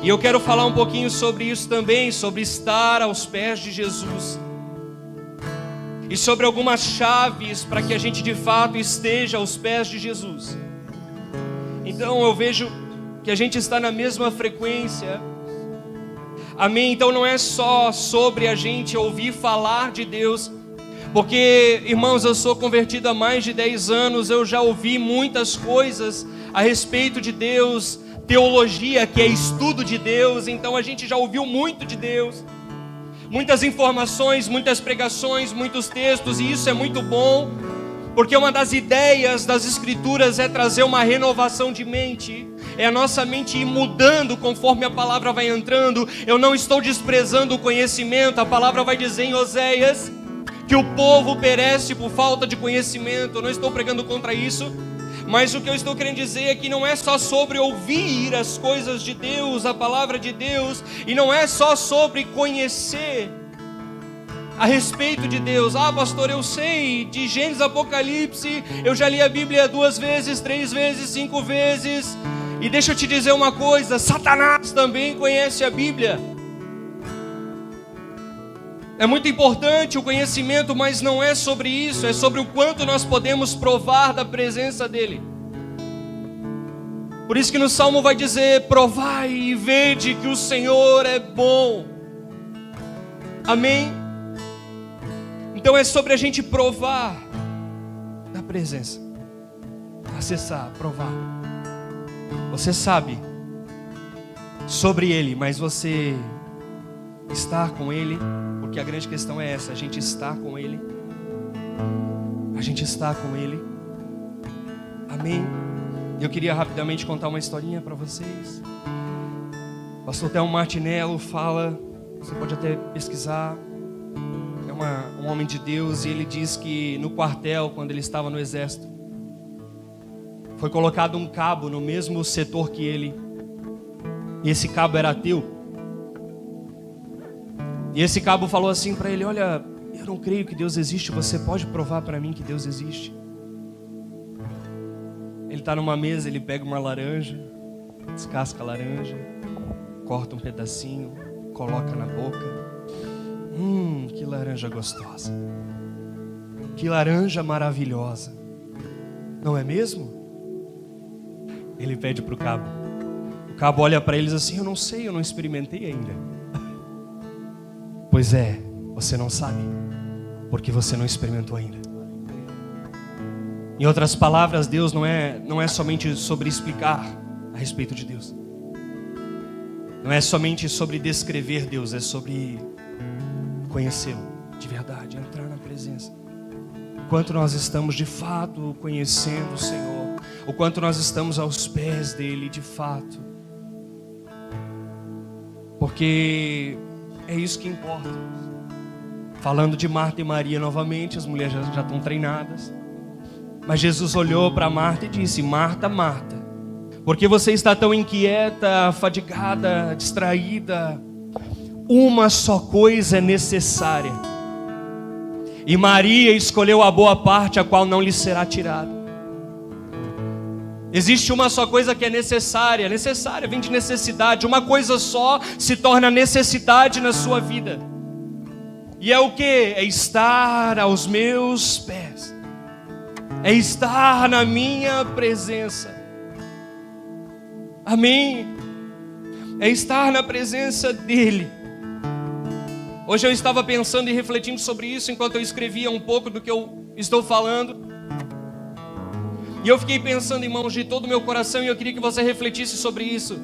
E eu quero falar um pouquinho sobre isso também, sobre estar aos pés de Jesus. E sobre algumas chaves para que a gente de fato esteja aos pés de Jesus. Então eu vejo que a gente está na mesma frequência. Amém? Então não é só sobre a gente ouvir falar de Deus. Porque, irmãos, eu sou convertido há mais de 10 anos. Eu já ouvi muitas coisas a respeito de Deus. Teologia, que é estudo de Deus. Então a gente já ouviu muito de Deus. Muitas informações, muitas pregações, muitos textos. E isso é muito bom. Porque uma das ideias das Escrituras é trazer uma renovação de mente. É a nossa mente ir mudando conforme a palavra vai entrando. Eu não estou desprezando o conhecimento. A palavra vai dizer em Oséias que o povo perece por falta de conhecimento. Eu não estou pregando contra isso. Mas o que eu estou querendo dizer é que não é só sobre ouvir as coisas de Deus, a palavra de Deus. E não é só sobre conhecer a respeito de Deus. Ah, pastor, eu sei de Gênesis, Apocalipse, eu já li a Bíblia 2 vezes, 3 vezes, 5 vezes. E deixa eu te dizer uma coisa, Satanás também conhece a Bíblia. É muito importante o conhecimento, mas não é sobre isso, é sobre o quanto nós podemos provar da presença dEle. Por isso que no Salmo vai dizer, provai e vede que o Senhor é bom. Amém? Então é sobre a gente provar da presença. Acessar, provar. Você sabe sobre Ele, mas você estar com Ele, porque a grande questão é essa, a gente está com Ele. A gente está com Ele. Amém? Eu queria rapidamente contar uma historinha para vocês. O pastor Thelmo Martinello fala, você pode até pesquisar, é um homem de Deus, e ele diz que no quartel, quando ele estava no exército, foi colocado um cabo no mesmo setor que ele, e esse cabo era ateu. E esse cabo falou assim para ele, olha, eu não creio que Deus existe, você pode provar para mim que Deus existe? Ele está numa mesa, ele pega uma laranja, descasca a laranja, corta um pedacinho, coloca na boca. Que laranja gostosa. Que laranja maravilhosa. Não é mesmo? Ele pede para o cabo. O cabo olha para eles assim, eu não sei, eu não experimentei ainda. Pois é, você não sabe, porque você não experimentou ainda. Em outras palavras, Deus não é somente sobre explicar a respeito de Deus. Não é somente sobre descrever Deus, é sobre conhecê-lo de verdade, entrar na presença. O quanto nós estamos de fato conhecendo o Senhor, o quanto nós estamos aos pés dele de fato. Porque é isso que importa. Falando de Marta e Maria novamente, as mulheres já estão treinadas. Mas Jesus olhou para Marta e disse, Marta, Marta, por que você está tão inquieta, fadigada, distraída? Uma só coisa é necessária. E Maria escolheu a boa parte, a qual não lhe será tirada. Existe uma só coisa que é necessária. Necessária vem de necessidade. Uma coisa só se torna necessidade na sua vida. E é o que? É estar aos meus pés. É estar na minha presença. Amém? É estar na presença dEle. Hoje eu estava pensando e refletindo sobre isso enquanto eu escrevia um pouco do que eu estou falando. E eu fiquei pensando, irmãos, de todo o meu coração, e eu queria que você refletisse sobre isso.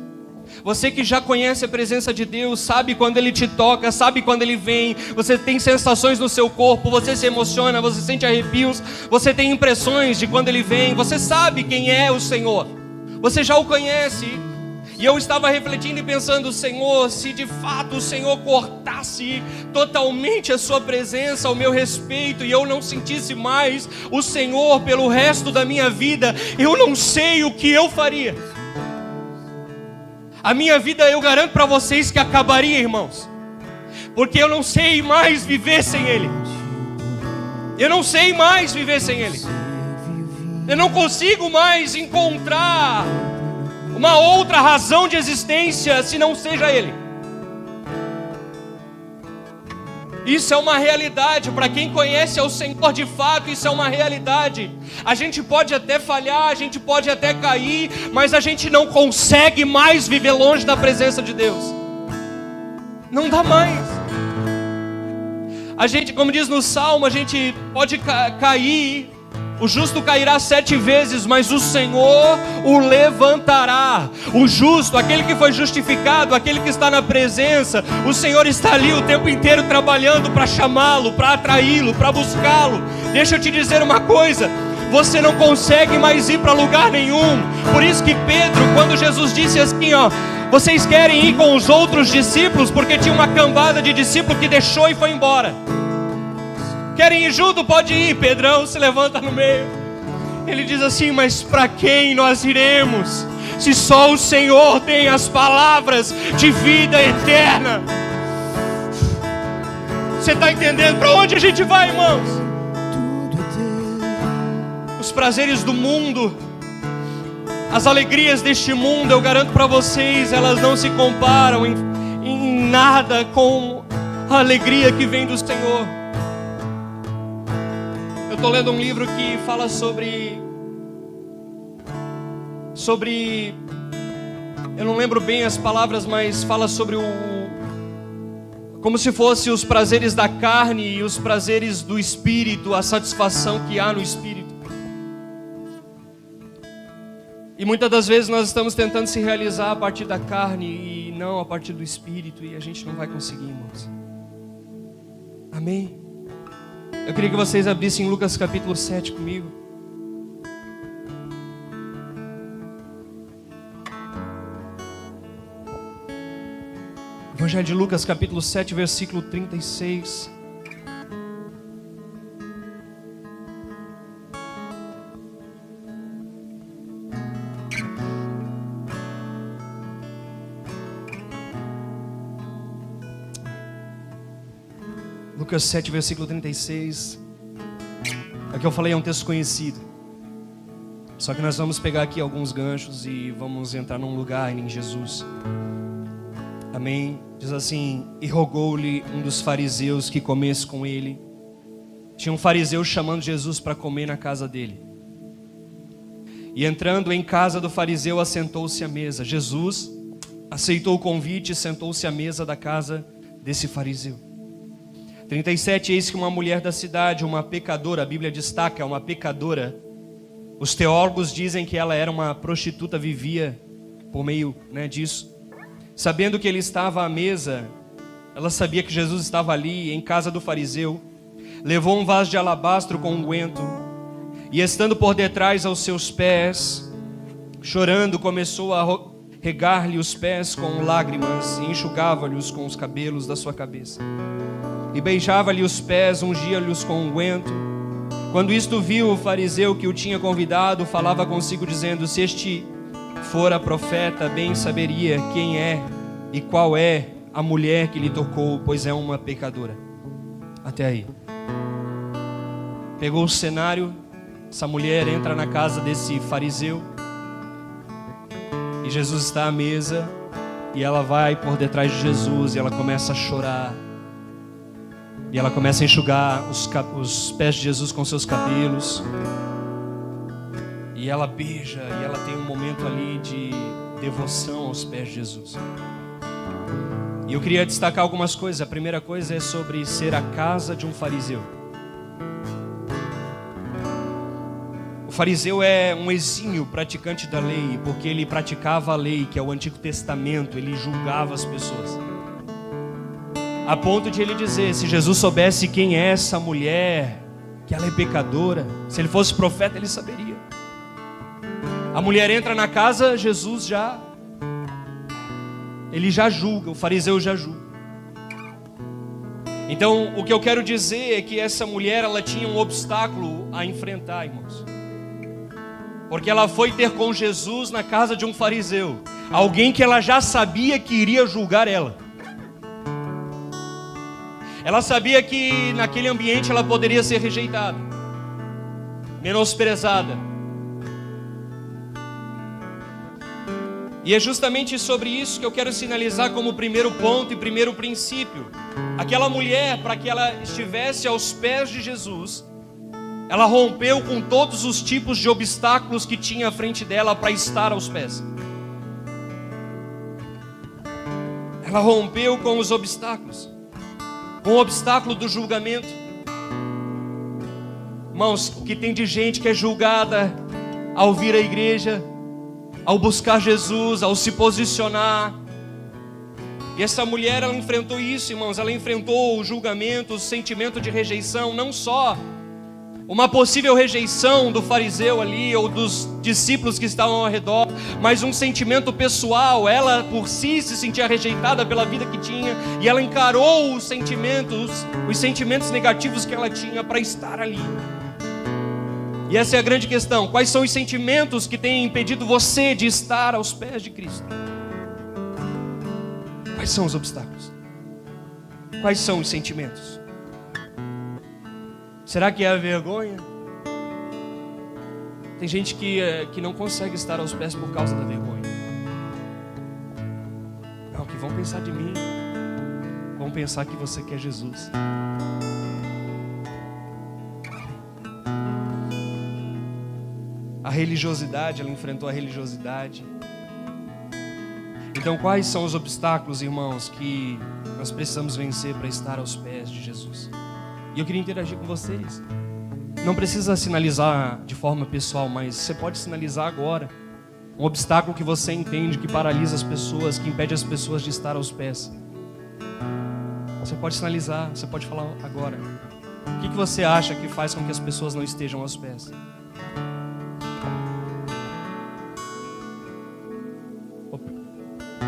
Você que já conhece a presença de Deus, sabe quando Ele te toca, sabe quando Ele vem, você tem sensações no seu corpo, você se emociona, você sente arrepios, você tem impressões de quando Ele vem, você sabe quem é o Senhor, você já o conhece. E eu estava refletindo e pensando, Senhor, se de fato o Senhor cortasse totalmente a sua presença ao meu respeito e eu não sentisse mais o Senhor pelo resto da minha vida, eu não sei o que eu faria. A minha vida, eu garanto para vocês que acabaria, irmãos, porque eu não sei mais viver sem Ele. Eu não sei mais viver sem Ele. Eu não consigo mais encontrar uma outra razão de existência se não seja Ele. Isso é uma realidade, para quem conhece ao Senhor de fato, isso é uma realidade. A gente pode até falhar, a gente pode até cair, mas a gente não consegue mais viver longe da presença de Deus. Não dá mais. A gente, como diz no Salmo, a gente pode cair, o justo cairá 7 vezes, mas o Senhor o levantará. O justo, aquele que foi justificado, aquele que está na presença, o Senhor está ali o tempo inteiro trabalhando para chamá-lo, para atraí-lo, para buscá-lo. Deixa eu te dizer uma coisa: você não consegue mais ir para lugar nenhum. Por isso que Pedro, quando Jesus disse assim, vocês querem ir com os outros discípulos? Porque tinha uma cambada de discípulos que deixou e foi embora. Querem ir junto? Pode ir. Pedrão se levanta no meio. Ele diz assim: mas para quem nós iremos, se só o Senhor tem as palavras de vida eterna? Você está entendendo para onde a gente vai, irmãos? Os prazeres do mundo, as alegrias deste mundo, eu garanto para vocês, elas não se comparam em nada com a alegria que vem do Senhor. Eu estou lendo um livro que fala sobre, eu não lembro bem as palavras, mas fala sobre como se fosse os prazeres da carne e os prazeres do espírito, a satisfação que há no espírito. E muitas das vezes nós estamos tentando se realizar a partir da carne e não a partir do espírito, e a gente não vai conseguir, irmãos. Amém? Eu queria que vocês abrissem Lucas capítulo 7 comigo. Evangelho de Lucas capítulo 7, versículo 36. Lucas 7, versículo 36. Aqui eu falei, é um texto conhecido. Só que nós vamos pegar aqui alguns ganchos e vamos entrar num lugar em Jesus. Amém? Diz assim: e rogou-lhe um dos fariseus que comesse com ele. Tinha um fariseu chamando Jesus para comer na casa dele. E entrando em casa do fariseu, assentou-se à mesa. Jesus aceitou o convite e sentou-se à mesa da casa desse fariseu. 37, eis que uma mulher da cidade, uma pecadora, a Bíblia destaca, uma pecadora. Os teólogos dizem que ela era uma prostituta, vivia por meio disso. Sabendo que ele estava à mesa, ela sabia que Jesus estava ali em casa do fariseu, levou um vaso de alabastro com unguento, e estando por detrás aos seus pés, chorando, começou a regar-lhe os pés com lágrimas e enxugava-lhes com os cabelos da sua cabeça. E beijava-lhe os pés, ungia-lhes com unguento. Quando isto viu o fariseu que o tinha convidado, falava consigo dizendo: se este fora profeta, bem saberia quem é e qual é a mulher que lhe tocou, pois é uma pecadora. Até aí. Pegou o cenário, essa mulher entra na casa desse fariseu, e Jesus está à mesa, e ela vai por detrás de Jesus, e ela começa a chorar. E ela começa a enxugar os pés de Jesus com seus cabelos. E ela beija, e ela tem um momento ali de devoção aos pés de Jesus. E eu queria destacar algumas coisas. A primeira coisa é sobre ser a casa de um fariseu. O fariseu é um exímio praticante da lei, porque ele praticava a lei, que é o Antigo Testamento. Ele julgava as pessoas, a ponto de ele dizer: se Jesus soubesse quem é essa mulher, que ela é pecadora, se ele fosse profeta, ele saberia. A mulher entra na casa, Jesus ele já julga, o fariseu já julga. Então, o que eu quero dizer é que essa mulher, ela tinha um obstáculo a enfrentar, irmãos. Porque ela foi ter com Jesus na casa de um fariseu, alguém que ela já sabia que iria julgar ela. Ela sabia que naquele ambiente ela poderia ser rejeitada, menosprezada. E é justamente sobre isso que eu quero sinalizar como primeiro ponto e primeiro princípio. Aquela mulher, para que ela estivesse aos pés de Jesus, ela rompeu com todos os tipos de obstáculos que tinha à frente dela para estar aos pés. Ela rompeu com os obstáculos, com o obstáculo do julgamento. Irmãos, o que tem de gente que é julgada ao vir à igreja, ao buscar Jesus, ao se posicionar. E essa mulher, ela enfrentou isso, irmãos. Ela enfrentou o julgamento, o sentimento de rejeição, não só uma possível rejeição do fariseu ali, ou dos discípulos que estavam ao redor, mas um sentimento pessoal. Ela por si se sentia rejeitada pela vida que tinha, e ela encarou os sentimentos negativos que ela tinha para estar ali. E essa é a grande questão: quais são os sentimentos que têm impedido você de estar aos pés de Cristo? Quais são os obstáculos? Quais são os sentimentos? Será que é a vergonha? Tem gente que não consegue estar aos pés por causa da vergonha. Não, que vão pensar de mim. Vão pensar que você quer Jesus. A religiosidade, ela enfrentou a religiosidade. Então, quais são os obstáculos, irmãos, que nós precisamos vencer para estar aos pés de Jesus? E eu queria interagir com vocês. Não precisa sinalizar de forma pessoal, mas você pode sinalizar agora um obstáculo que você entende que paralisa as pessoas, que impede as pessoas de estar aos pés. Você pode sinalizar, você pode falar agora. O que você acha que faz com que as pessoas não estejam aos pés?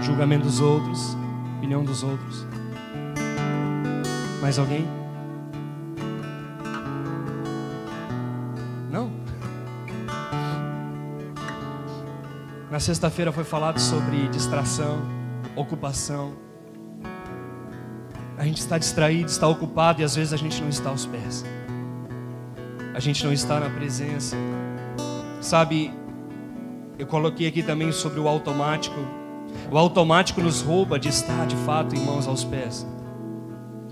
Julgamento dos outros, opinião dos outros. Mais alguém? Não? Na sexta-feira foi falado sobre distração, ocupação. A gente está distraído, está ocupado, e às vezes a gente não está aos pés. A gente não está na presença. Sabe, eu coloquei aqui também sobre o automático. O automático nos rouba de estar de fato, irmãos, aos pés.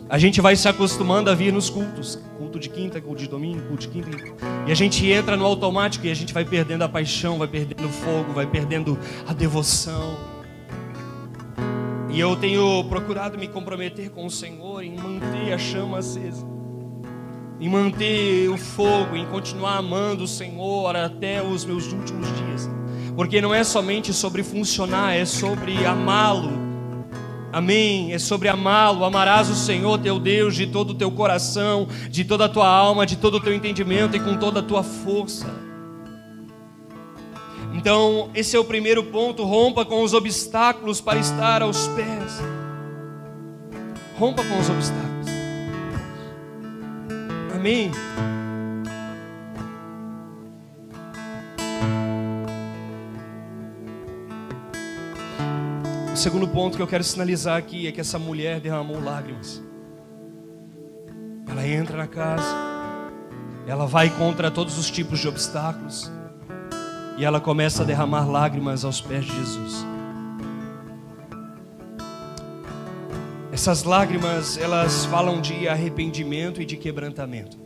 A gente vai se acostumando a vir nos cultos, culto de quinta, culto de domingo, culto de quinta, e a gente entra no automático e a gente vai perdendo a paixão, vai perdendo o fogo, vai perdendo a devoção. E eu tenho procurado me comprometer com o Senhor em manter a chama acesa, em manter o fogo, em continuar amando o Senhor até os meus últimos dias. Porque não é somente sobre funcionar, é sobre amá-lo. Amém? É sobre amá-lo. Amarás o Senhor teu Deus de todo o teu coração, de toda a tua alma, de todo o teu entendimento e com toda a tua força. Então, esse é o primeiro ponto. Rompa com os obstáculos para estar aos pés. Rompa com os obstáculos. Amém? O segundo ponto que eu quero sinalizar aqui é que essa mulher derramou lágrimas. Ela entra na casa, ela vai contra todos os tipos de obstáculos e ela começa a derramar lágrimas aos pés de Jesus. Essas lágrimas, elas falam de arrependimento e de quebrantamento.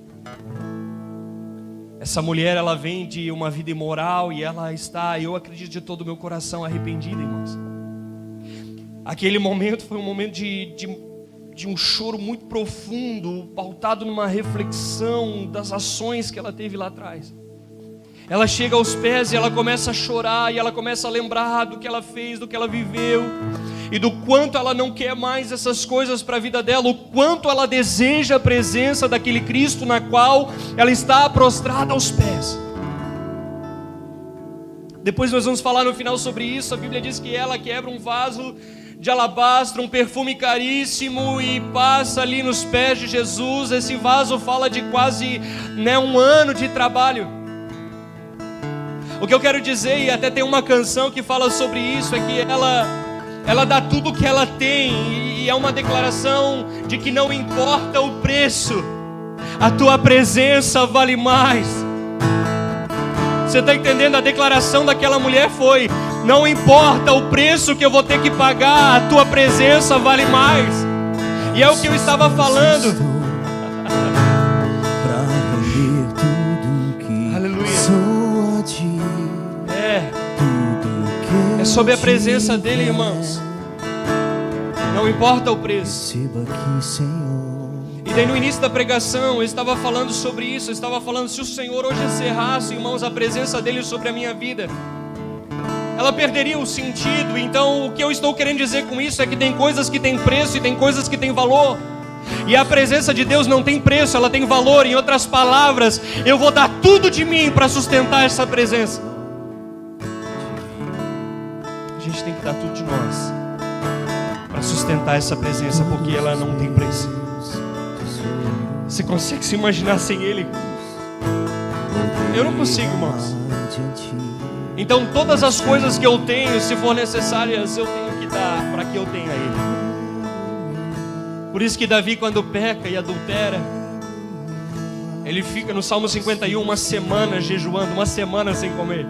Essa mulher, ela vem de uma vida imoral e ela está, eu acredito de todo o meu coração, arrependida, irmãos. Aquele momento foi um momento de um choro muito profundo, pautado numa reflexão das ações que ela teve lá atrás. Ela chega aos pés e ela começa a chorar, e ela começa a lembrar do que ela fez, do que ela viveu, e do quanto ela não quer mais essas coisas para a vida dela, o quanto ela deseja a presença daquele Cristo na qual ela está prostrada aos pés. Depois nós vamos falar no final sobre isso. A Bíblia diz que ela quebra um vaso de alabastro, um perfume caríssimo, e passa ali nos pés de Jesus. Esse vaso fala de quase um ano de trabalho. O que eu quero dizer, e até tem uma canção que fala sobre isso, é que ela dá tudo o que ela tem, e é uma declaração de que não importa o preço, a tua presença vale mais. Você está entendendo? A declaração daquela mulher foi: Não importa o preço que eu vou ter que pagar, a tua presença vale mais. E é o que eu estava falando. Aleluia. É sobre a presença dele, irmãos. Não importa o preço. E daí no início da pregação eu estava falando sobre isso. Eu estava falando, se o Senhor hoje encerrasse, irmãos, a presença dele sobre a minha vida, ela perderia o sentido. Então o que eu estou querendo dizer com isso é que tem coisas que têm preço e tem coisas que têm valor. E a presença de Deus não tem preço, ela tem valor. Em outras palavras, eu vou dar tudo de mim para sustentar essa presença. A gente tem que dar tudo de nós para sustentar essa presença, porque ela não tem preço. Você consegue se imaginar sem Ele? Eu não consigo, irmãos. Então todas as coisas que eu tenho, se for necessárias, eu tenho que dar para que eu tenha Ele. Por isso que Davi, quando peca e adultera, ele fica no Salmo 51 uma semana jejuando, uma semana sem comer,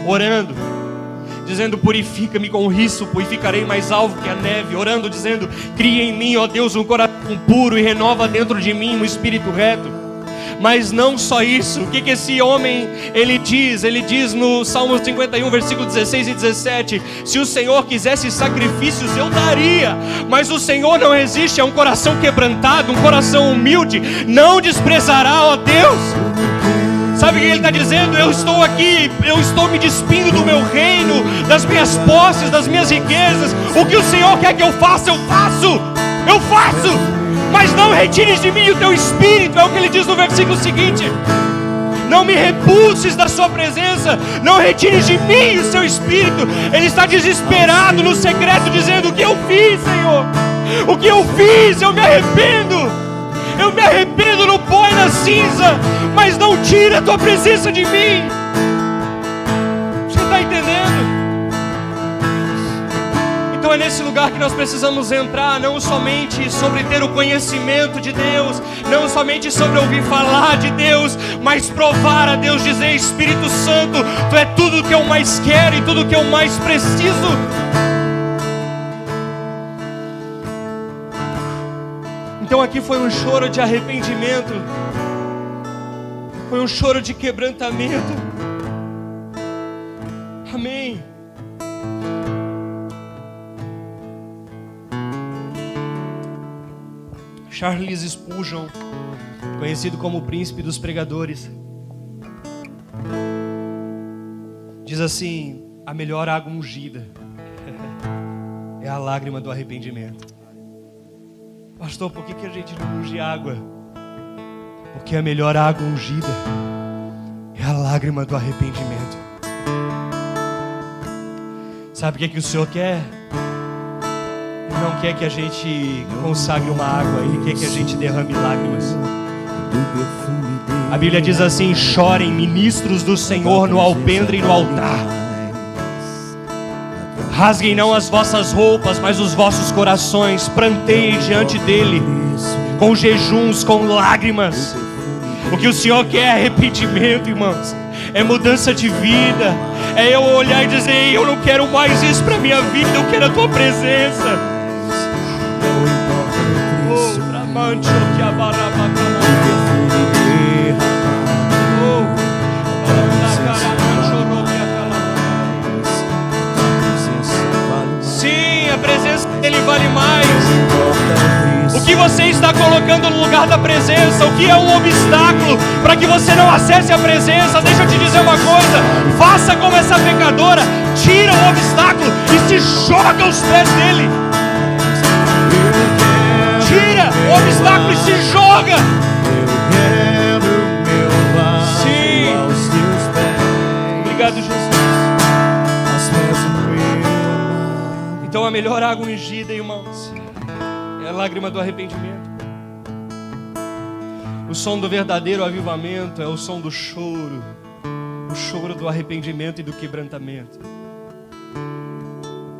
orando, dizendo: purifica-me com o hisopo e ficarei mais alvo que a neve. Orando, dizendo: cria em mim, ó Deus, um coração puro e renova dentro de mim um espírito reto. Mas não só isso. O que esse homem ele diz? Ele diz no Salmo 51, versículo 16 e 17: se o Senhor quisesse sacrifícios, eu daria, mas o Senhor não resiste a um coração quebrantado, um coração humilde. Não desprezará, ó Deus. Sabe o que ele está dizendo? Eu estou aqui, eu estou me despindo do meu reino, das minhas posses, das minhas riquezas. O que o Senhor quer que eu faça, eu faço. Eu faço. Mas não retires de mim o teu espírito. É o que ele diz no versículo seguinte: não me repulses da sua presença, não retires de mim o seu espírito. Ele está desesperado no secreto, dizendo: o que eu fiz, Senhor? O que eu fiz? Eu me arrependo. Eu me arrependo no pó e na cinza, mas não tira a tua presença de mim. Você está entendendo? Então é nesse lugar que nós precisamos entrar, não somente sobre ter o conhecimento de Deus, não somente sobre ouvir falar de Deus, mas provar a Deus, dizer: Espírito Santo, Tu é tudo que eu mais quero e tudo que eu mais preciso. Então aqui foi um choro de arrependimento, foi um choro de quebrantamento. Amém. Charles Spurgeon, conhecido como o príncipe dos pregadores, diz assim: a melhor água ungida é a lágrima do arrependimento. Pastor, por que a gente não unge água? Porque a melhor água ungida é a lágrima do arrependimento. Sabe o que o Senhor quer? Ele não quer que a gente consagre uma água, Ele quer que a gente derrame lágrimas. A Bíblia diz assim: chorem ministros do Senhor no alpendre e no altar. Rasguem não as vossas roupas, mas os vossos corações. Pranteiem diante dele, com jejuns, com lágrimas. O que o Senhor quer é arrependimento, irmãos. É mudança de vida. É eu olhar e dizer: eu não quero mais isso para minha vida, eu quero a tua presença. Sim, a presença dele vale mais. O que você está colocando no lugar da presença? O que é um obstáculo para que você não acesse a presença? Deixa eu te dizer uma coisa: faça como essa pecadora, tira o obstáculo e se joga aos pés dele. Tira o obstáculo e se joga. Sim. Obrigado, Jesus. Então a melhor água ungida, irmãos, é a lágrima do arrependimento. O som do verdadeiro avivamento é o som do choro, o choro do arrependimento e do quebrantamento.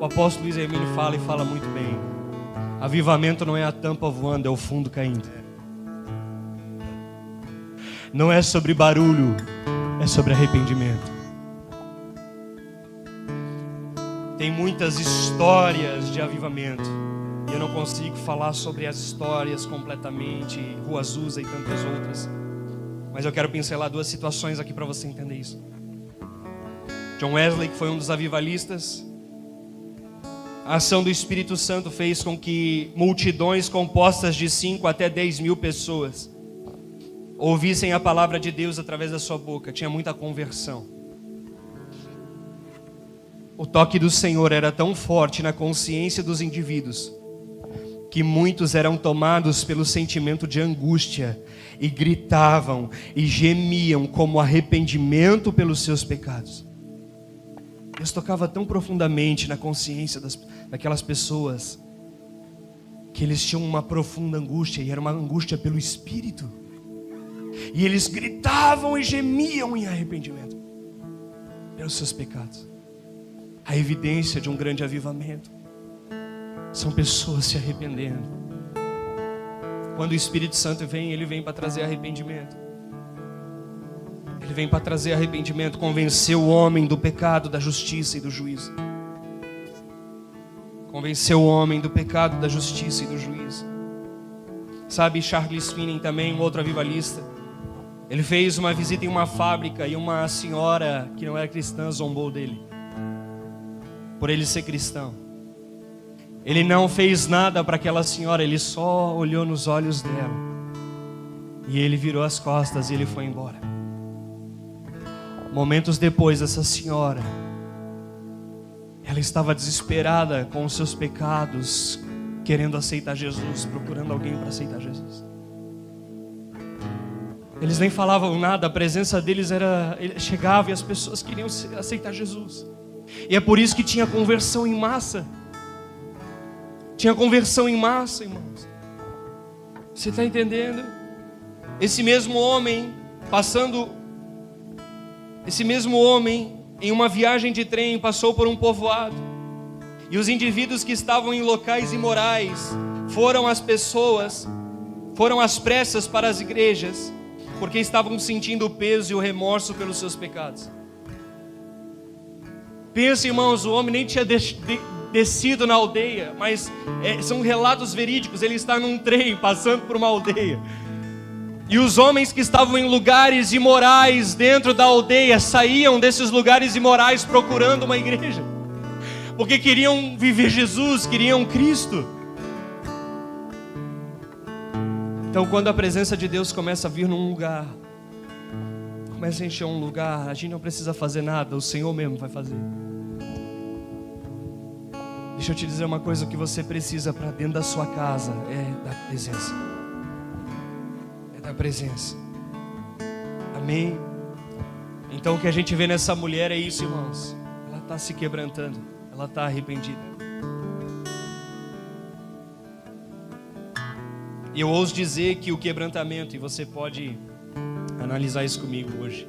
O apóstolo Luiz Hermínio fala e fala muito bem: avivamento não é a tampa voando, é o fundo caindo. Não é sobre barulho, é sobre arrependimento. Tem muitas histórias de avivamento. E eu não consigo falar sobre as histórias completamente, Rua Azusa e tantas outras. Mas eu quero pincelar 2 situações aqui para você entender isso. John Wesley, que foi um dos avivalistas, a ação do Espírito Santo fez com que multidões compostas de 5 até 10 mil pessoas ouvissem a palavra de Deus através da sua boca. Tinha muita conversão. O toque do Senhor era tão forte na consciência dos indivíduos que muitos eram tomados pelo sentimento de angústia e gritavam e gemiam como arrependimento pelos seus pecados. Deus tocava tão profundamente na consciência daquelas pessoas que eles tinham uma profunda angústia, e era uma angústia pelo Espírito. E eles gritavam e gemiam em arrependimento pelos seus pecados. A evidência de um grande avivamento são pessoas se arrependendo. Quando o Espírito Santo vem, ele vem para trazer arrependimento. Ele vem para trazer arrependimento, convencer o homem do pecado, da justiça e do juízo. Convencer o homem do pecado, da justiça e do juízo. Sabe, Charles Finney também, um outro avivalista, ele fez uma visita em uma fábrica e uma senhora que não era cristã zombou dele, por ele ser cristão. Ele não fez nada para aquela senhora, ele só olhou nos olhos dela. E ele virou as costas e ele foi embora. Momentos depois, essa senhora, ela estava desesperada com os seus pecados, querendo aceitar Jesus, procurando alguém para aceitar Jesus. Eles nem falavam nada, a presença deles chegava e as pessoas queriam aceitar Jesus. E é por isso que tinha conversão em massa. Tinha conversão em massa, irmãos. Você está entendendo? Esse mesmo homem em uma viagem de trem passou por um povoado. E os indivíduos que estavam em locais imorais foram às pressas para as igrejas, porque estavam sentindo o peso e o remorso pelos seus pecados. Pensa, irmãos, o homem nem tinha descido na aldeia, mas são relatos verídicos. Ele está num trem passando por uma aldeia, e os homens que estavam em lugares imorais dentro da aldeia saíam desses lugares imorais procurando uma igreja, porque queriam viver Jesus, queriam Cristo. Então, quando a presença de Deus começa a vir num lugar, começa a encher um lugar, a gente não precisa fazer nada, o Senhor mesmo vai fazer. Deixa eu te dizer uma coisa: o que você precisa para dentro da sua casa é da presença. É da presença. Amém? Então o que a gente vê nessa mulher é isso, irmãos. Ela está se quebrantando, ela está arrependida. E eu ouso dizer que o quebrantamento, e você pode analisar isso comigo hoje,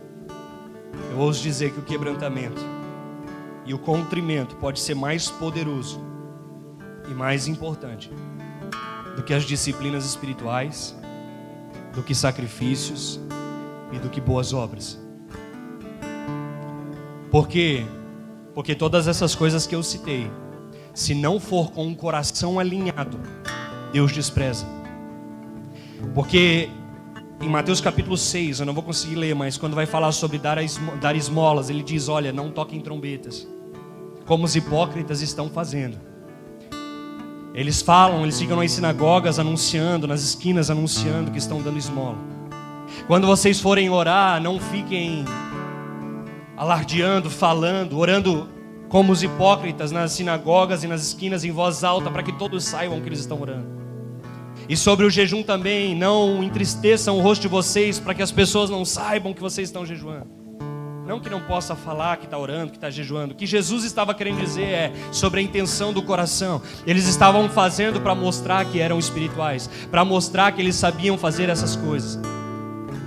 eu ouso dizer que o quebrantamento e o contrimento pode ser mais poderoso e mais importante do que as disciplinas espirituais, do que sacrifícios e do que boas obras. Por quê? Porque todas essas coisas que eu citei, se não for com um coração alinhado, Deus despreza. Porque em Mateus capítulo 6, eu não vou conseguir ler, mas quando vai falar sobre dar esmolas, ele diz: olha, não toquem trombetas, como os hipócritas estão fazendo. Eles ficam nas sinagogas anunciando, nas esquinas anunciando que estão dando esmola. Quando vocês forem orar, não fiquem alardeando, falando, orando como os hipócritas nas sinagogas e nas esquinas em voz alta, para que todos saibam que eles estão orando. E sobre o jejum também, não entristeçam o rosto de vocês, para que as pessoas não saibam que vocês estão jejuando. Não que não possa falar que está orando, que está jejuando. O que Jesus estava querendo dizer é sobre a intenção do coração. Eles estavam fazendo para mostrar que eram espirituais, para mostrar que eles sabiam fazer essas coisas,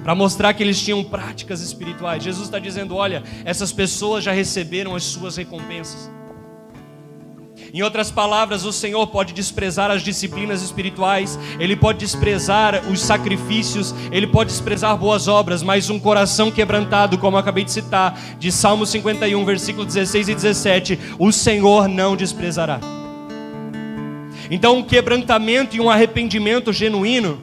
para mostrar que eles tinham práticas espirituais. Jesus está dizendo: olha, essas pessoas já receberam as suas recompensas. Em outras palavras, o Senhor pode desprezar as disciplinas espirituais, Ele pode desprezar os sacrifícios, Ele pode desprezar boas obras, mas um coração quebrantado, como eu acabei de citar, de Salmo 51, versículo 16 e 17, o Senhor não desprezará. Então um quebrantamento e um arrependimento genuíno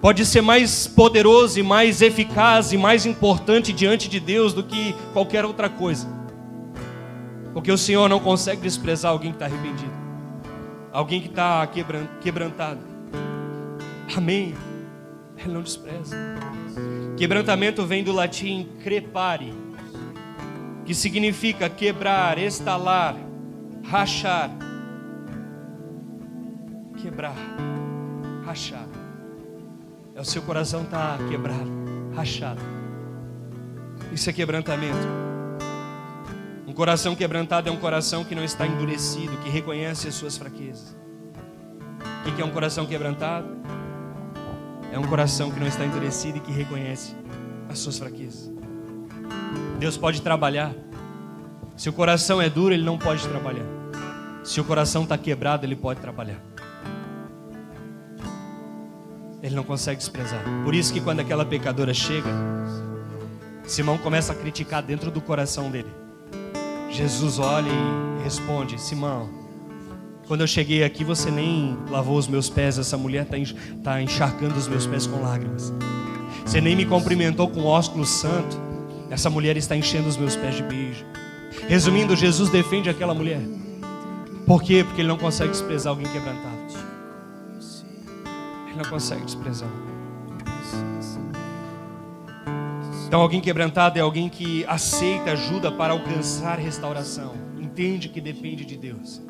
pode ser mais poderoso e mais eficaz e mais importante diante de Deus do que qualquer outra coisa. Porque o Senhor não consegue desprezar alguém que está arrependido, alguém que está quebrantado. Amém? Ele não despreza. Quebrantamento vem do latim crepare, que significa quebrar, estalar, rachar. Quebrar, rachar. O seu coração está quebrado, rachado. Isso é quebrantamento. Um coração quebrantado é um coração que não está endurecido, que reconhece as suas fraquezas. O que é um coração quebrantado? É um coração que não está endurecido e que reconhece as suas fraquezas. Deus pode trabalhar. Se o coração é duro, Ele não pode trabalhar. Se o coração está quebrado, Ele pode trabalhar. Ele não consegue desprezar. Por isso que quando aquela pecadora chega, Simão começa a criticar dentro do coração dele. Jesus olha e responde: Simão, quando eu cheguei aqui você nem lavou os meus pés. Essa mulher está encharcando os meus pés com lágrimas. Você nem me cumprimentou com ósculo santo. Essa mulher está enchendo os meus pés de beijo. Resumindo, Jesus defende aquela mulher. Por quê? Porque Ele não consegue desprezar alguém quebrantado. Ele não consegue desprezar. Então alguém quebrantado é alguém que aceita ajuda para alcançar restauração. Entende que depende de Deus.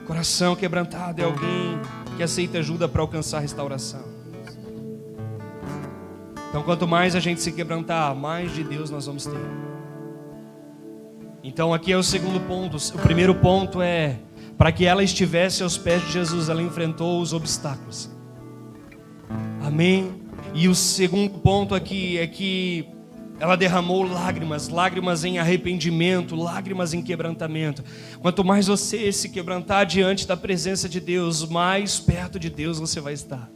Coração quebrantado é alguém que aceita ajuda para alcançar restauração. Então quanto mais a gente se quebrantar, mais de Deus nós vamos ter. Então aqui é o segundo ponto. O primeiro ponto é: para que ela estivesse aos pés de Jesus, ela enfrentou os obstáculos. Amém? E o segundo ponto aqui é que ela derramou lágrimas, lágrimas em arrependimento, lágrimas em quebrantamento. Quanto mais você se quebrantar diante da presença de Deus, mais perto de Deus você vai estar.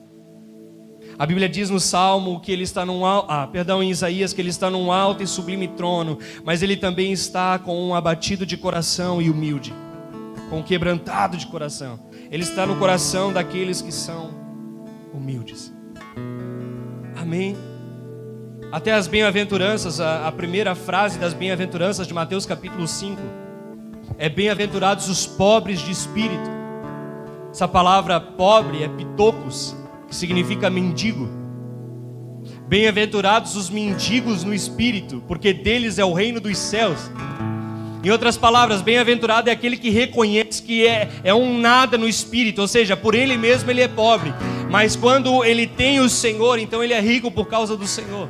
A Bíblia diz no Salmo que ele está em Isaías, que ele está num alto e sublime trono, mas ele também está com um abatido de coração e humilde, com um quebrantado de coração. Ele está no coração daqueles que são humildes. Amém? Até as bem-aventuranças, a primeira frase das bem-aventuranças de Mateus capítulo 5 é: bem-aventurados os pobres de espírito. Essa palavra pobre é pitocos, que significa mendigo. Bem-aventurados os mendigos no espírito, porque deles é o reino dos céus. Em outras palavras, bem-aventurado é aquele que reconhece que é um nada no espírito, ou seja, por ele mesmo ele é pobre, mas quando ele tem o Senhor, então ele é rico por causa do Senhor.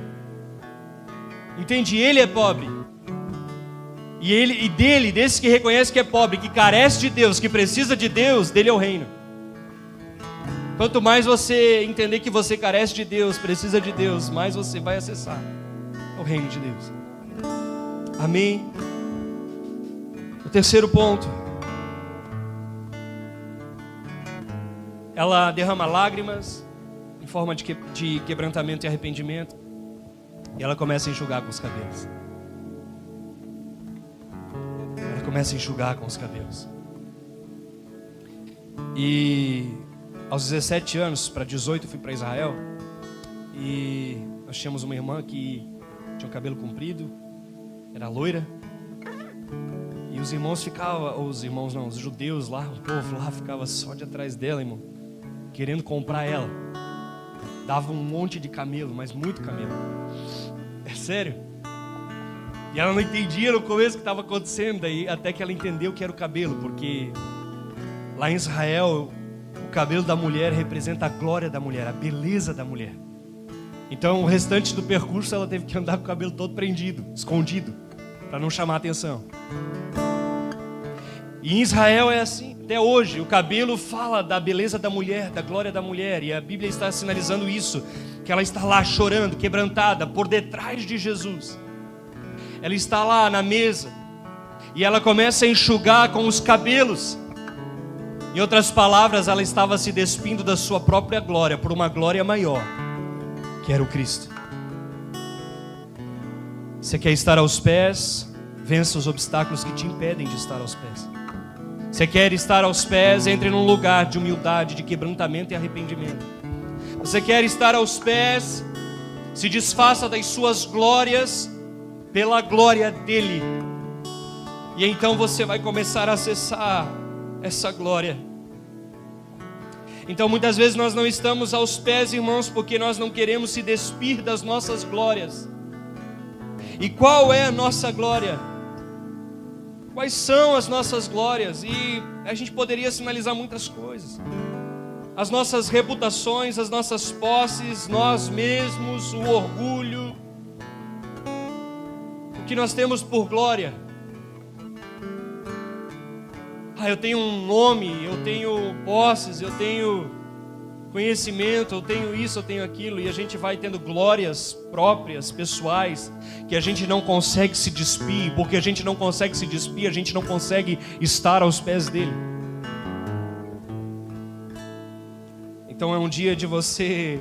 Entende? Ele é pobre. E desse que reconhece que é pobre, que carece de Deus, que precisa de Deus, dele é o reino. Quanto mais você entender que você carece de Deus, precisa de Deus, mais você vai acessar o reino de Deus. Amém? O terceiro ponto: ela derrama lágrimas em forma de quebrantamento e arrependimento, e ela começa a enxugar com os cabelos. Ela começa a enxugar com os cabelos. E aos 17 anos, para 18, eu fui para Israel. E nós tínhamos uma irmã que tinha o cabelo comprido, era loira. E os irmãos ficavam, os judeus lá, o povo lá ficava só de atrás dela, irmão, querendo comprar ela. Dava um monte de camelo, mas muito camelo. É sério. E ela não entendia no começo o que estava acontecendo, daí até que ela entendeu que era o cabelo, porque lá em Israel o cabelo da mulher representa a glória da mulher, a beleza da mulher. Então o restante do percurso ela teve que andar com o cabelo todo prendido, escondido, para não chamar atenção. E em Israel é assim, até hoje, o cabelo fala da beleza da mulher, da glória da mulher, e a Bíblia está sinalizando isso, que ela está lá chorando, quebrantada, por detrás de Jesus. Ela está lá na mesa, e ela começa a enxugar com os cabelos. Em outras palavras, ela estava se despindo da sua própria glória por uma glória maior, que era o Cristo. Você quer estar aos pés? Vença os obstáculos que te impedem de estar aos pés. Você quer estar aos pés? Entre num lugar de humildade, de quebrantamento e arrependimento. Você quer estar aos pés? Se desfaça das suas glórias pela glória dele. E então você vai começar a acessar essa glória. Então muitas vezes nós não estamos aos pés, irmãos, porque nós não queremos se despir das nossas glórias. E qual é a nossa glória? Quais são as nossas glórias? E a gente poderia sinalizar muitas coisas. As nossas reputações, as nossas posses, nós mesmos, o orgulho. O que nós temos por glória? Eu tenho um nome, eu tenho posses, eu tenho conhecimento, eu tenho isso, eu tenho aquilo. E a gente vai tendo glórias próprias, pessoais, que a gente não consegue se despir. Porque a gente não consegue se despir, a gente não consegue estar aos pés dele. Então é um dia de você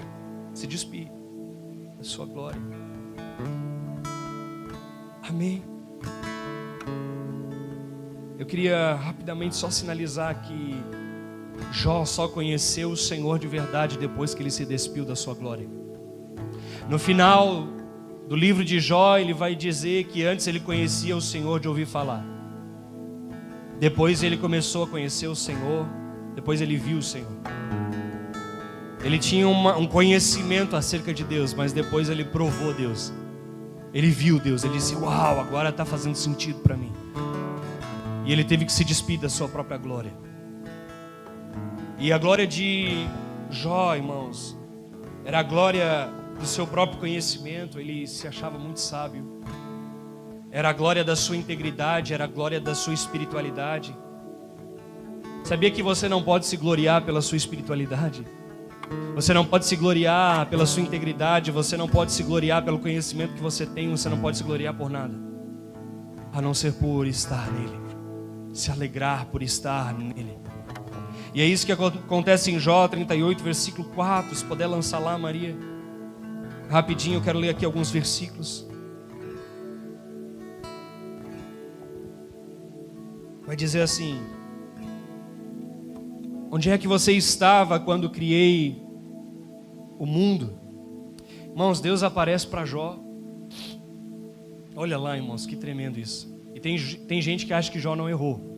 se despir da sua glória. Amém. Eu queria rapidamente só sinalizar que Jó só conheceu o Senhor de verdade depois que ele se despiu da sua glória. No final do livro de Jó, ele vai dizer que antes ele conhecia o Senhor de ouvir falar. Depois ele começou a conhecer o Senhor, depois ele viu o Senhor. Ele tinha um conhecimento acerca de Deus, mas depois ele provou Deus. Ele viu Deus, ele disse, uau, agora está fazendo sentido para mim. E ele teve que se despir da sua própria glória. E a glória de Jó, irmãos, era a glória do seu próprio conhecimento. Ele se achava muito sábio. Era a glória da sua integridade, era a glória da sua espiritualidade. Sabia que você não pode se gloriar pela sua espiritualidade? Você não pode se gloriar pela sua integridade, você não pode se gloriar pelo conhecimento que você tem, você não pode se gloriar por nada, a não ser por estar nele, se alegrar por estar nele. E é isso que acontece em Jó 38, versículo 4, se puder lançar lá, Maria. Rapidinho, eu quero ler aqui alguns versículos. Vai dizer assim: onde é que você estava quando criei o mundo? Irmãos, Deus aparece para Jó. Olha lá, irmãos, que tremendo isso. E tem gente que acha que Jó não errou.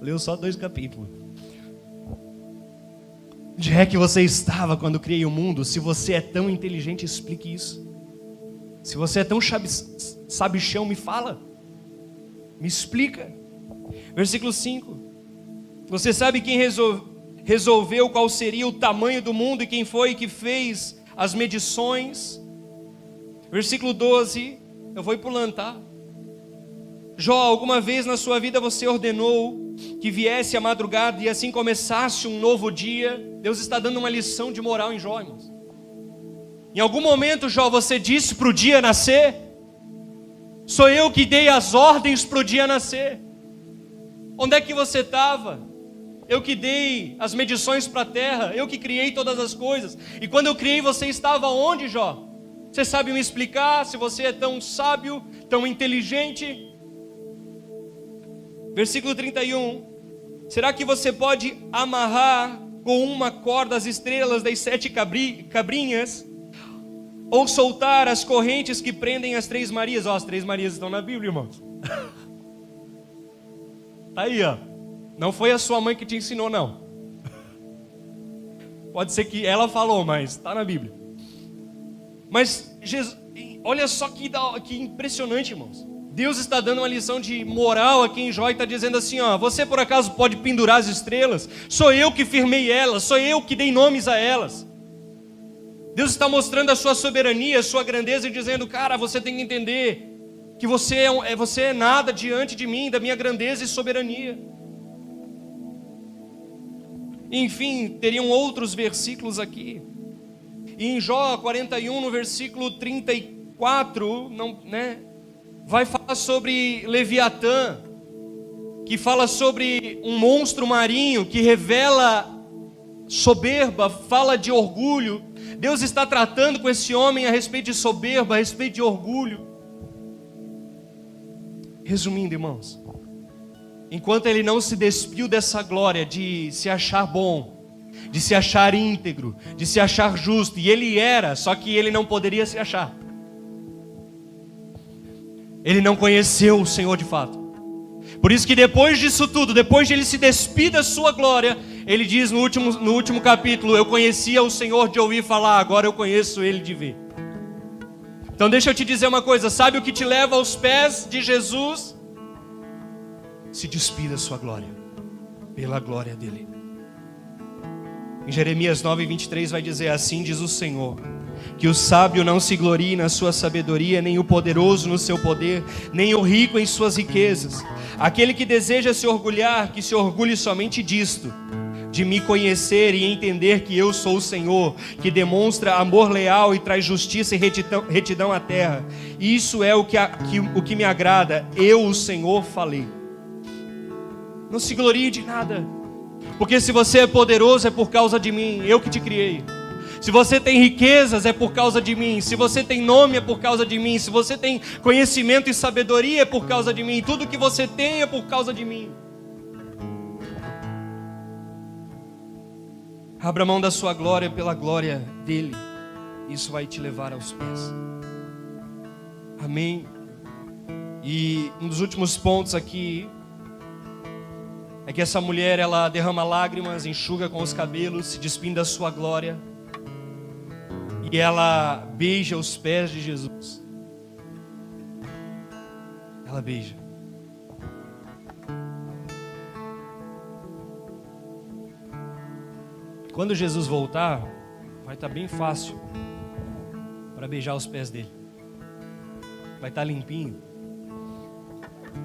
Leu só 2 capítulos. Onde é que você estava quando criei o mundo? Se você é tão inteligente, explique isso. Se você é tão sabichão, me fala. Me explica. Versículo 5. Você sabe quem resolveu qual seria o tamanho do mundo e quem foi que fez as medições? Versículo 12. Eu vou ir pulando, tá? Jó, alguma vez na sua vida você ordenou que viesse a madrugada e assim começasse um novo dia? Deus está dando uma lição de moral em Jó, irmãos. Em algum momento, Jó, você disse para o dia nascer? Sou eu que dei as ordens para o dia nascer. Onde é que você estava? Eu que dei as medições para a terra, eu que criei todas as coisas. E quando eu criei, você estava onde, Jó? Você sabe me explicar? Se você é tão sábio, tão inteligente? Versículo 31. Será que você pode amarrar com uma corda as estrelas das 7 cabrinhas? Ou soltar as correntes que prendem as 3 Marias? As 3 Marias estão na Bíblia, irmãos. Aí, ó. Não foi a sua mãe que te ensinou, não. Pode ser que ela falou, mas está na Bíblia. Mas, Jesus, olha só que impressionante, irmãos. Deus está dando uma lição de moral aqui em Jó e está dizendo assim, ó, você por acaso pode pendurar as estrelas? Sou eu que firmei elas, sou eu que dei nomes a elas. Deus está mostrando a sua soberania, a sua grandeza e dizendo, cara, você tem que entender que você é nada diante de mim, da minha grandeza e soberania. Enfim, teriam outros versículos aqui. E em Jó 41, no versículo 34, vai falar sobre Leviatã, que fala sobre um monstro marinho que revela soberba, fala de orgulho. Deus está tratando com esse homem a respeito de soberba, a respeito de orgulho. Resumindo, irmãos, enquanto ele não se despiu dessa glória de se achar bom, de se achar íntegro, de se achar justo, e ele era, só que ele não poderia se achar. Ele não conheceu o Senhor de fato. Por isso que depois disso tudo, depois de ele se despir da sua glória, ele diz no último capítulo: eu conhecia o Senhor de ouvir falar, agora eu conheço ele de ver. Então deixa eu te dizer uma coisa, sabe o que te leva aos pés de Jesus? Se despir da sua glória, pela glória dele. Em Jeremias 9:23 vai dizer: assim diz o Senhor, que o sábio não se glorie na sua sabedoria, nem o poderoso no seu poder, nem o rico em suas riquezas. Aquele que deseja se orgulhar, que se orgulhe somente disto, de me conhecer e entender que eu sou o Senhor, que demonstra amor leal e traz justiça e retidão à terra. Isso é o que me agrada, eu, o Senhor, falei. Não se glorie de nada, porque se você é poderoso é por causa de mim, eu que te criei. Se você tem riquezas é por causa de mim. Se você tem nome é por causa de mim. Se você tem conhecimento e sabedoria é por causa de mim. Tudo que você tem é por causa de mim. Abra mão da sua glória pela glória dele. Isso vai te levar aos pés. Amém. E um dos últimos pontos aqui é que essa mulher, ela derrama lágrimas, enxuga com os cabelos, se despindo da sua glória. E ela beija os pés de Jesus. Ela beija. Quando Jesus voltar, vai estar bem fácil para beijar os pés dele. Vai estar limpinho.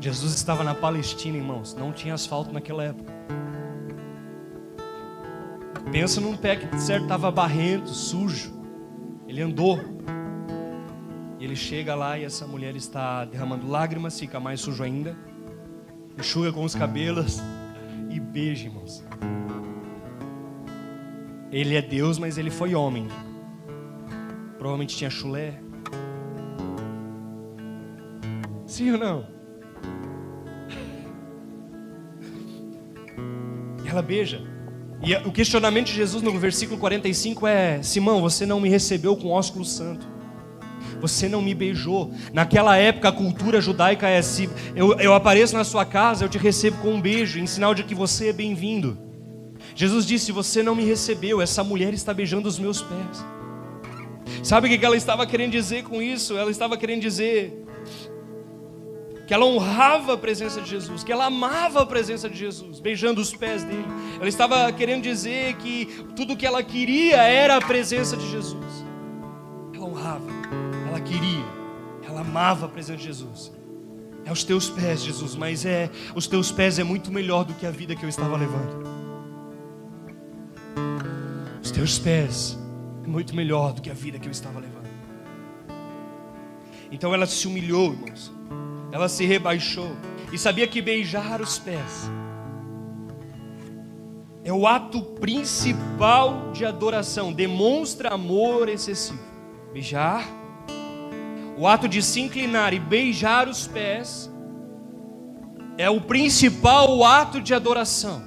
Jesus estava na Palestina, irmãos. Não tinha asfalto naquela época. Pensa num pé que certo estava barrento, sujo. Ele andou. E ele chega lá e essa mulher está derramando lágrimas, fica mais sujo ainda. Enxuga com os cabelos e beija, irmãos. Ele é Deus, mas ele foi homem. Provavelmente tinha chulé. Sim ou não? E ela beija. E o questionamento de Jesus no versículo 45 é: Simão, você não me recebeu com ósculo santo. Você não me beijou. Naquela época a cultura judaica é assim: eu apareço na sua casa, eu te recebo com um beijo, em sinal de que você é bem-vindo. Jesus disse: você não me recebeu, essa mulher está beijando os meus pés. Sabe o que ela estava querendo dizer com isso? Ela estava querendo dizer que ela honrava a presença de Jesus, que ela amava a presença de Jesus, beijando os pés dele. Ela estava querendo dizer que tudo que ela queria era a presença de Jesus. Ela honrava, ela queria, ela amava a presença de Jesus. É os teus pés, Jesus, mas os teus pés é muito melhor do que a vida que eu estava levando. Os teus pés é muito melhor do que a vida que eu estava levando. Então ela se humilhou, irmãos. Ela se rebaixou e sabia que beijar os pés é o ato principal de adoração, demonstra amor excessivo. Beijar, o ato de se inclinar e beijar os pés é o principal ato de adoração,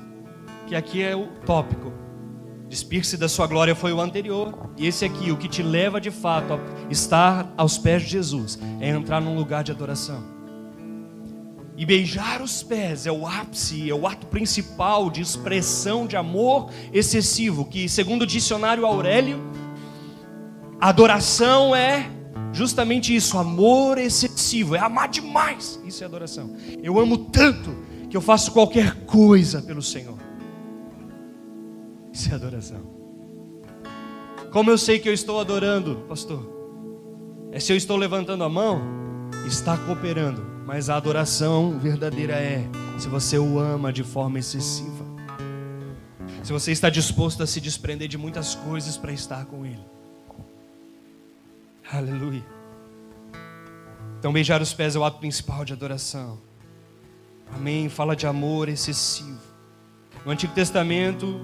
que aqui é o tópico. Despir-se da sua glória foi o anterior, e esse aqui, o que te leva de fato a estar aos pés de Jesus, é entrar num lugar de adoração. E beijar os pés é o ápice, é o ato principal de expressão de amor excessivo, que segundo o dicionário Aurélio, adoração é justamente isso, amor excessivo, é amar demais. Isso é adoração. Eu amo tanto que eu faço qualquer coisa pelo Senhor. Isso é adoração. Como eu sei que eu estou adorando, pastor? É se eu estou levantando a mão, está cooperando. Mas a adoração verdadeira é se você o ama de forma excessiva. Se você está disposto a se desprender de muitas coisas para estar com Ele. Aleluia. Então beijar os pés é o ato principal de adoração. Amém? Fala de amor excessivo. No Antigo Testamento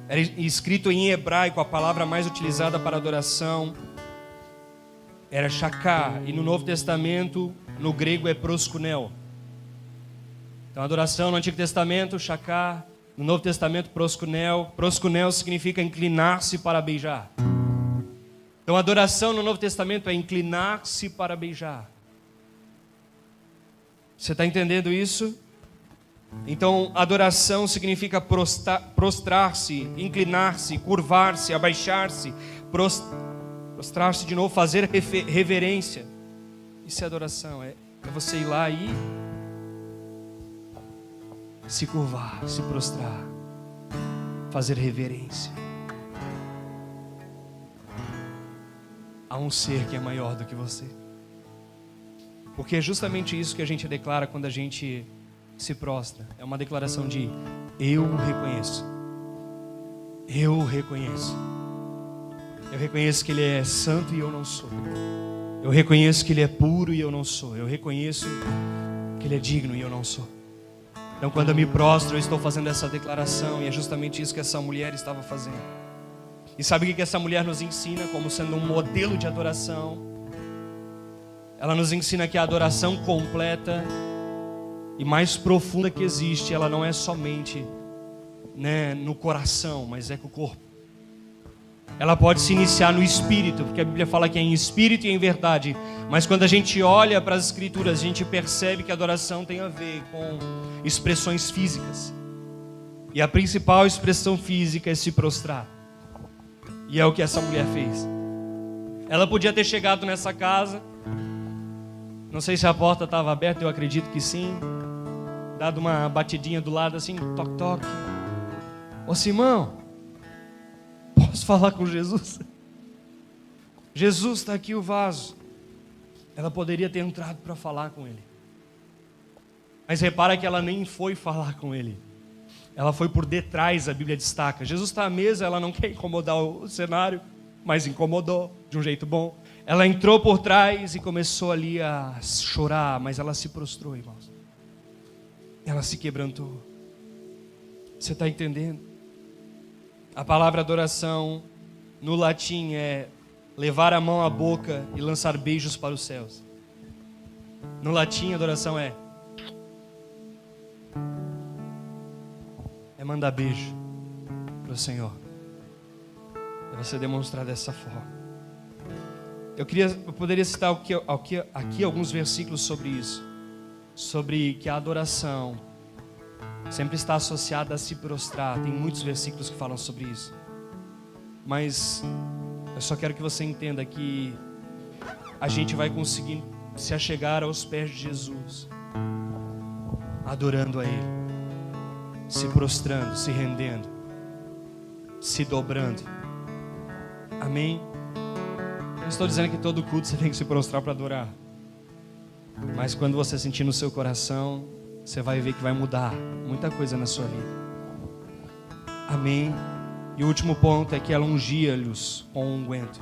era escrito em hebraico, a palavra mais utilizada para adoração era shaká, e no Novo Testamento, no grego é proskunel. Então adoração no Antigo Testamento, shaká, no Novo Testamento, proskunel. Proskunel significa inclinar-se para beijar. Então adoração no Novo Testamento é inclinar-se para beijar. Você está entendendo isso? Então adoração significa prostrar-se, inclinar-se, curvar-se, abaixar-se, prostrar-se de novo, fazer reverência. Isso é adoração, é você ir lá e se curvar, se prostrar, fazer reverência a um ser que é maior do que você. Porque é justamente isso que a gente declara quando a gente se prostra. É uma declaração de eu reconheço. Eu reconheço. Eu reconheço que Ele é santo e eu não sou. Eu reconheço que Ele é puro e eu não sou. Eu reconheço que Ele é digno e eu não sou. Então quando eu me prostro, eu estou fazendo essa declaração. E é justamente isso que essa mulher estava fazendo. E sabe o que essa mulher nos ensina como sendo um modelo de adoração? Ela nos ensina que a adoração completa e mais profunda que existe, ela não é somente, no coração, mas é com o corpo. Ela pode se iniciar no espírito, porque a Bíblia fala que é em espírito e em verdade. Mas quando a gente olha para as Escrituras, a gente percebe que a adoração tem a ver com expressões físicas. E a principal expressão física é se prostrar. E é o que essa mulher fez. Ela podia ter chegado nessa casa, não sei se a porta estava aberta, eu acredito que sim, dado uma batidinha do lado assim, toque, toque. Ô Simão, posso falar com Jesus? Jesus, está aqui o vaso. Ela poderia ter entrado para falar com ele. Mas repara que ela nem foi falar com ele. Ela foi por detrás, a Bíblia destaca. Jesus está à mesa, ela não quer incomodar o cenário, mas incomodou de um jeito bom. Ela entrou por trás e começou ali a chorar, mas ela se prostrou, irmãos. Ela se quebrantou. Você está entendendo? A palavra adoração no latim é levar a mão à boca e lançar beijos para os céus. No latim, adoração é mandar beijo para o Senhor. É você demonstrar dessa forma. Eu poderia citar aqui alguns versículos sobre isso. Sobre que a adoração sempre está associada a se prostrar. Tem muitos versículos que falam sobre isso. Mas eu só quero que você entenda que a gente vai conseguir se achegar aos pés de Jesus, adorando a Ele, se prostrando, se rendendo, se dobrando. Amém? Eu não estou dizendo que todo culto você tem que se prostrar para adorar. Mas quando você sentir no seu coração, você vai ver que vai mudar muita coisa na sua vida. Amém? E o último ponto é que ela ungia-lhes com um unguento.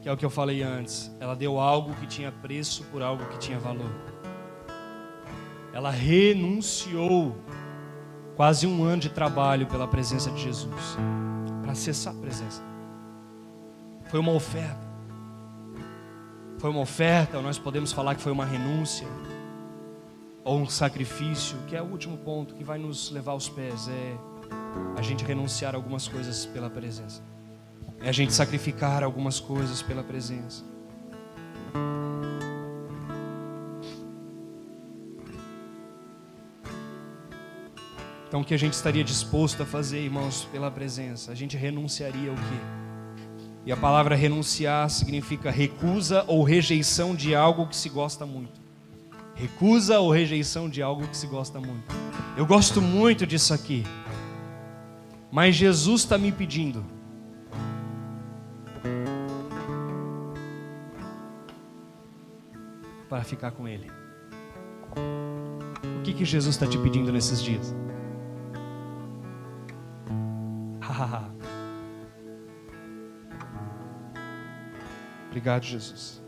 Que é o que eu falei antes. Ela deu algo que tinha preço por algo que tinha valor. Ela renunciou quase 1 ano de trabalho pela presença de Jesus, para acessar a presença. Foi uma oferta. Foi uma oferta, ou nós podemos falar que foi uma renúncia, ou um sacrifício, que é o último ponto que vai nos levar aos pés, é a gente renunciar a algumas coisas pela presença. É a gente sacrificar algumas coisas pela presença. Então o que a gente estaria disposto a fazer, irmãos, pela presença? A gente renunciaria ao quê? E a palavra renunciar significa recusa ou rejeição de algo que se gosta muito. Recusa ou rejeição de algo que se gosta muito. Eu gosto muito disso aqui, mas Jesus está me pedindo. Para ficar com Ele. O que Jesus está te pedindo nesses dias? Obrigado, Jesus.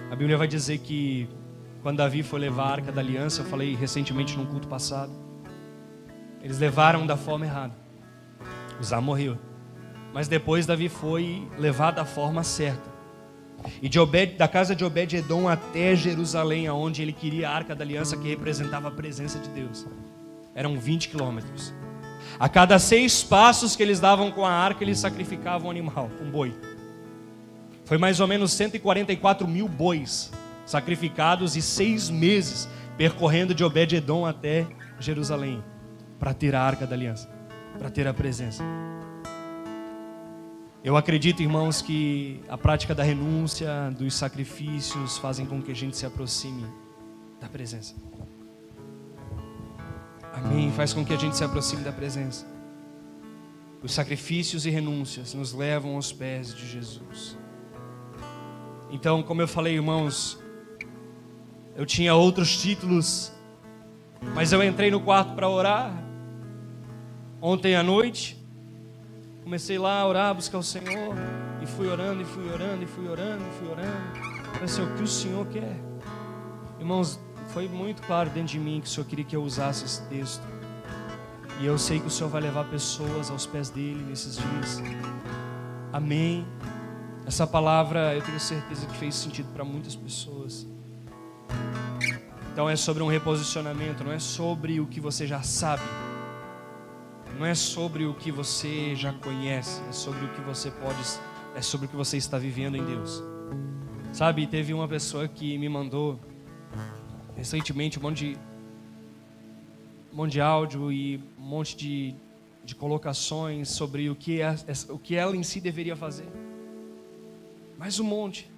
A Bíblia vai dizer que quando Davi foi levar a Arca da Aliança, eu falei recentemente num culto passado, eles levaram da forma errada. Uzá morreu. Mas depois Davi foi levar da forma certa. E da casa de Obed-Edom até Jerusalém, aonde ele queria a Arca da Aliança, que representava a presença de Deus, eram 20 quilômetros. A cada 6 passos que eles davam com a arca, eles sacrificavam um animal, um boi. Foi mais ou menos 144 mil bois sacrificados e 6 meses percorrendo de Obed-Edom até Jerusalém, para ter a Arca da Aliança, para ter a presença. Eu acredito, irmãos, que a prática da renúncia, dos sacrifícios, fazem com que a gente se aproxime da presença. Amém? Faz com que a gente se aproxime da presença. Os sacrifícios e renúncias nos levam aos pés de Jesus. Então, como eu falei, irmãos, eu tinha outros títulos, mas eu entrei no quarto para orar ontem à noite. Comecei lá a orar, a buscar o Senhor, e fui orando, e fui orando, e fui orando, e fui orando. Eu pensei, o que o Senhor quer? Irmãos, foi muito claro dentro de mim que o Senhor queria que eu usasse esse texto. E eu sei que o Senhor vai levar pessoas aos pés dele nesses dias. Amém. Essa palavra eu tenho certeza que fez sentido para muitas pessoas. Então é sobre um reposicionamento, não é sobre o que você já sabe. Não é sobre o que você já conhece, é sobre o que você pode, é sobre o que você está vivendo em Deus. Sabe, teve uma pessoa que me mandou recentemente um monte de áudio e um monte de colocações sobre o que ela em si deveria fazer. Mais um monte.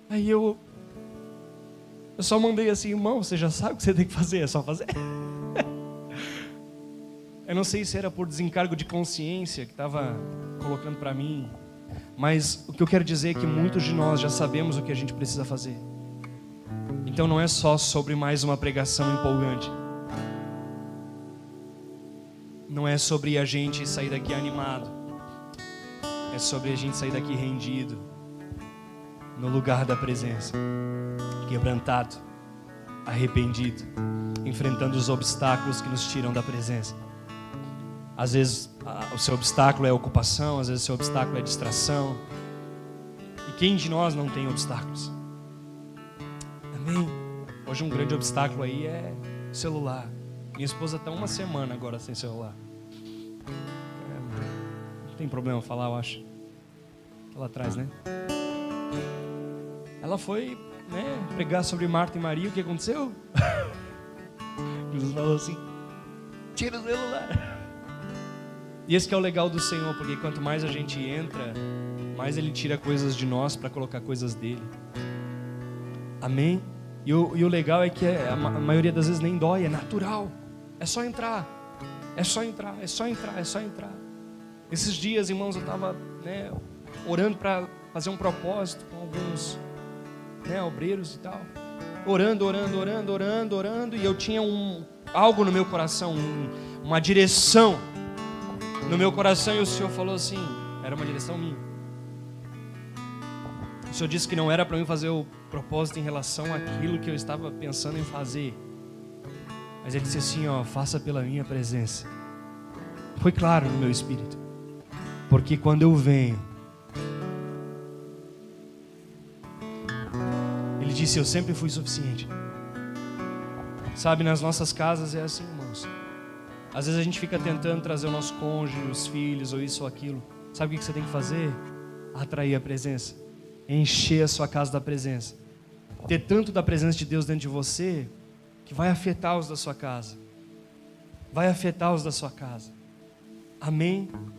Aí eu só mandei assim, irmão, você já sabe o que você tem que fazer, é só fazer. Eu não sei se era por desencargo de consciência que estava colocando para mim, mas o que eu quero dizer é que muitos de nós já sabemos o que a gente precisa fazer. Então não é só sobre mais uma pregação empolgante. Não é sobre a gente sair daqui animado. É sobre a gente sair daqui rendido, no lugar da presença, quebrantado, arrependido, enfrentando os obstáculos que nos tiram da presença. Às vezes o seu obstáculo é a ocupação, às vezes o seu obstáculo é a distração. E quem de nós não tem obstáculos? Amém? Hoje um grande obstáculo aí é o celular. Minha esposa está 1 semana agora sem celular. Não tem problema falar, eu acho. Lá atrás, né? Ela foi, pregar sobre Marta e Maria. O que aconteceu? Jesus falou assim: tira o celular. E esse que é o legal do Senhor, porque quanto mais a gente entra, mais Ele tira coisas de nós para colocar coisas dEle. Amém? E o legal é que a maioria das vezes nem dói, é natural. É só entrar. É só entrar, é só entrar, é só entrar. Esses dias, irmãos, eu estava orando para fazer um propósito com alguns obreiros e tal. Orando, e eu tinha algo no meu coração, uma direção no meu coração, e o Senhor falou assim, era uma direção minha. O Senhor disse que não era para mim fazer o propósito em relação àquilo que eu estava pensando em fazer, mas Ele disse assim, faça pela minha presença. Foi claro no meu espírito, porque quando eu venho, Ele disse, eu sempre fui suficiente. Sabe, nas nossas casas é assim, irmãos. Às vezes a gente fica tentando trazer o nosso cônjuge, os filhos, ou isso ou aquilo. Sabe o que você tem que fazer? Atrair a presença. Encher a sua casa da presença. Ter tanto da presença de Deus dentro de você, que vai afetar os da sua casa. Vai afetar os da sua casa. Amém?